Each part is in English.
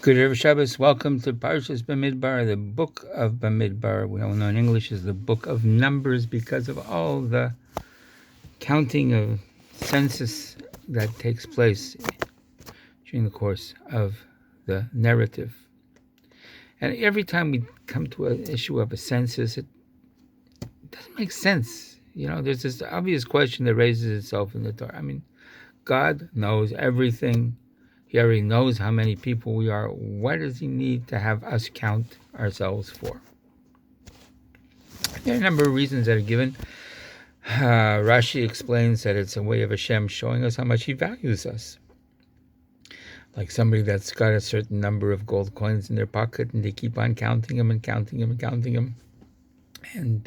Good Erev Shabbos. Welcome to Parshas Bamidbar, the book of Bamidbar. We all know in English is the book of numbers because of all the counting of census that takes place during the course of the narrative. And every time we come to an issue of a census, it doesn't make sense. There's this obvious question that raises itself in the Torah. God knows everything. He already knows how many people we are. Why does he need to have us count ourselves for? There are a number of reasons that are given. Rashi explains that it's a way of Hashem showing us how much he values us. Like somebody that's got a certain number of gold coins in their pocket and they keep on counting them and counting them and counting them. And,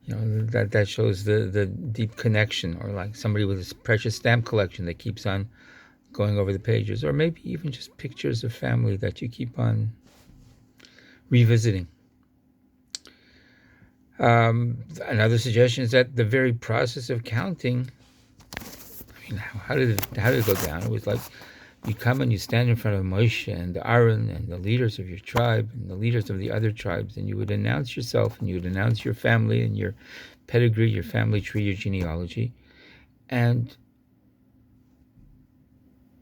that shows the deep connection. Or like somebody with a precious stamp collection that keeps on going over the pages, or maybe even just pictures of family that you keep on revisiting. Another suggestion is that the very process of counting, how did it go down? It was like you come and you stand in front of Moshe and Aaron and the leaders of your tribe and the leaders of the other tribes, and you would announce yourself and you would announce your family and your pedigree, your family tree, your genealogy, and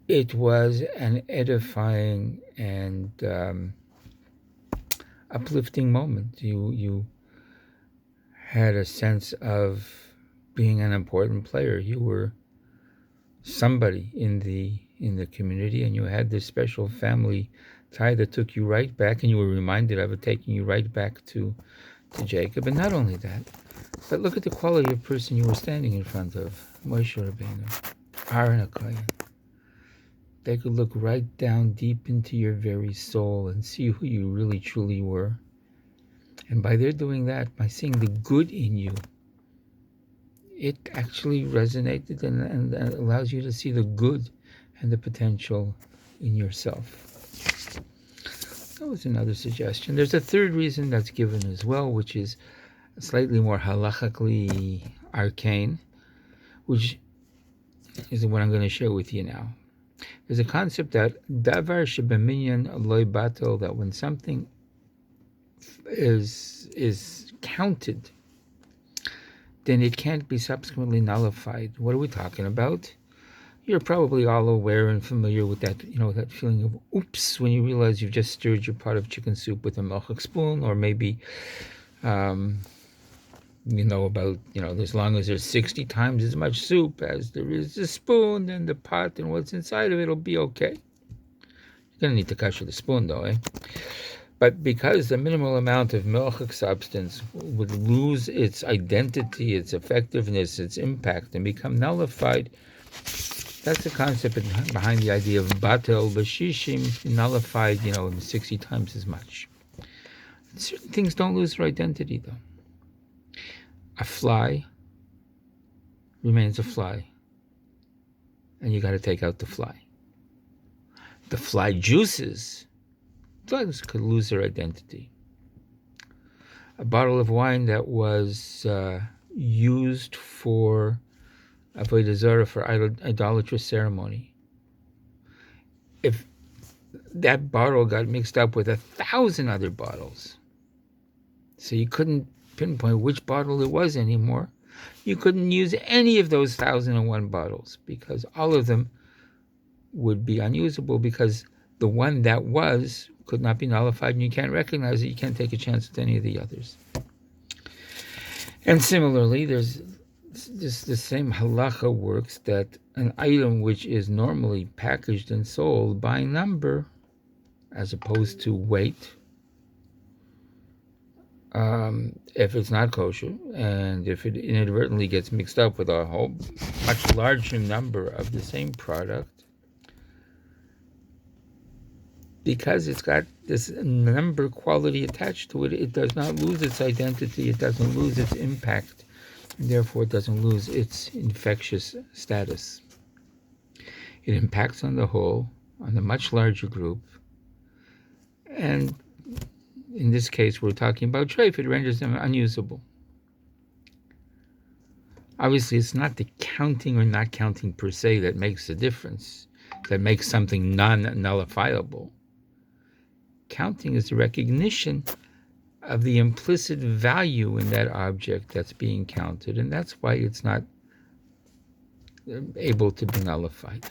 it was an edifying and uplifting moment. You had a sense of being an important player. You were somebody in the community, and you had this special family tie that took you right back, and you were reminded of it, taking you right back to Jacob. And not only that, but look at the quality of person you were standing in front of: Moshe Rabbeinu, Aaron HaKohen. They could look right down deep into your very soul and see who you really truly were. And by their doing that, by seeing the good in you, it actually resonated and allows you to see the good and the potential in yourself. That was another suggestion. There's a third reason that's given as well, which is slightly more halachically arcane, which is what I'm going to share with you now. There's a concept that davar shebeminyan loy batel, that when something is counted, then it can't be subsequently nullified. What are we talking about? You're probably all aware and familiar with that, that feeling of oops when you realize you've just stirred your pot of chicken soup with a milchik spoon, or maybe as long as there's 60 times as much soup as there is a spoon, then the pot and what's inside of it will be okay. You're going to need to kasher the spoon, though, eh? But because the minimal amount of milchik substance would lose its identity, its effectiveness, its impact, and become nullified, that's the concept behind the idea of batel b'shishim, nullified, 60 times as much. Certain things don't lose their identity, though. A fly remains a fly, and you got to take out the fly. The fly juices, drugs could lose their identity. A bottle of wine that was used for avodah zarah, for idolatrous ceremony, if that bottle got mixed up with 1,000 other bottles, so you couldn't pinpoint which bottle it was anymore, you couldn't use any of those 1,001 bottles, because all of them would be unusable, because the one that was could not be nullified, and you can't recognize it. You can't take a chance with any of the others. And similarly, there's just the same halacha works, that an item which is normally packaged and sold by number as opposed to weight, if it's not kosher, and if it inadvertently gets mixed up with a whole much larger number of the same product, because it's got this number quality attached to it, it does not lose its identity, it doesn't lose its impact, and therefore it doesn't lose its infectious status. It impacts on the whole, on a much larger group, and in this case, we're talking about treif. It renders them unusable. Obviously, it's not the counting or not counting per se that makes the difference, that makes something non-nullifiable. counting is the recognition of the implicit value in that object that's being counted, and that's why it's not able to be nullified.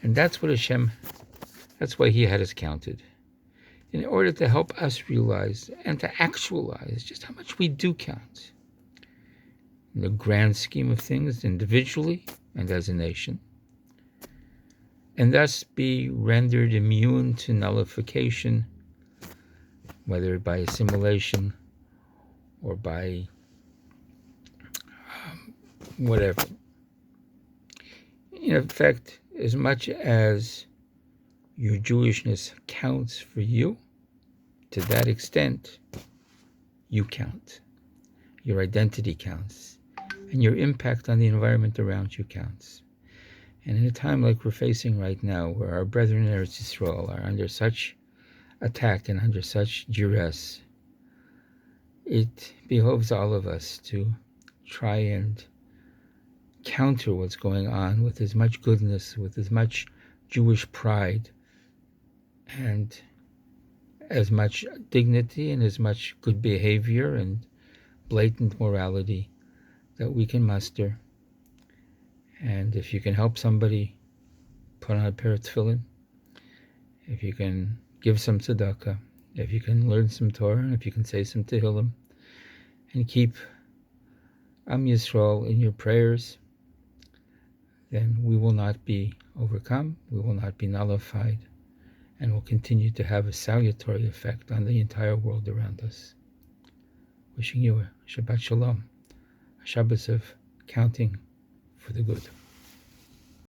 And that's what Hashem, that's why He had us counted, in order to help us realize and to actualize just how much we do count in the grand scheme of things, individually and as a nation, and thus be rendered immune to nullification, whether by assimilation or by whatever. In effect, as much as your Jewishness counts for you, to that extent, you count. Your identity counts, and your impact on the environment around you counts. And in a time like we're facing right now, where our brethren in Eretz Yisrael are under such attack and under such duress, it behoves all of us to try and counter what's going on with as much goodness, with as much Jewish pride, and as much dignity and as much good behavior and blatant morality that we can muster. And if you can help somebody put on a pair of tefillin, if you can give some tzedakah, if you can learn some Torah, and if you can say some Tehillim, and keep Am Yisrael in your prayers, then we will not be overcome, we will not be nullified, and will continue to have a salutary effect on the entire world around us. Wishing you a Shabbat Shalom, a Shabbos of counting for the good.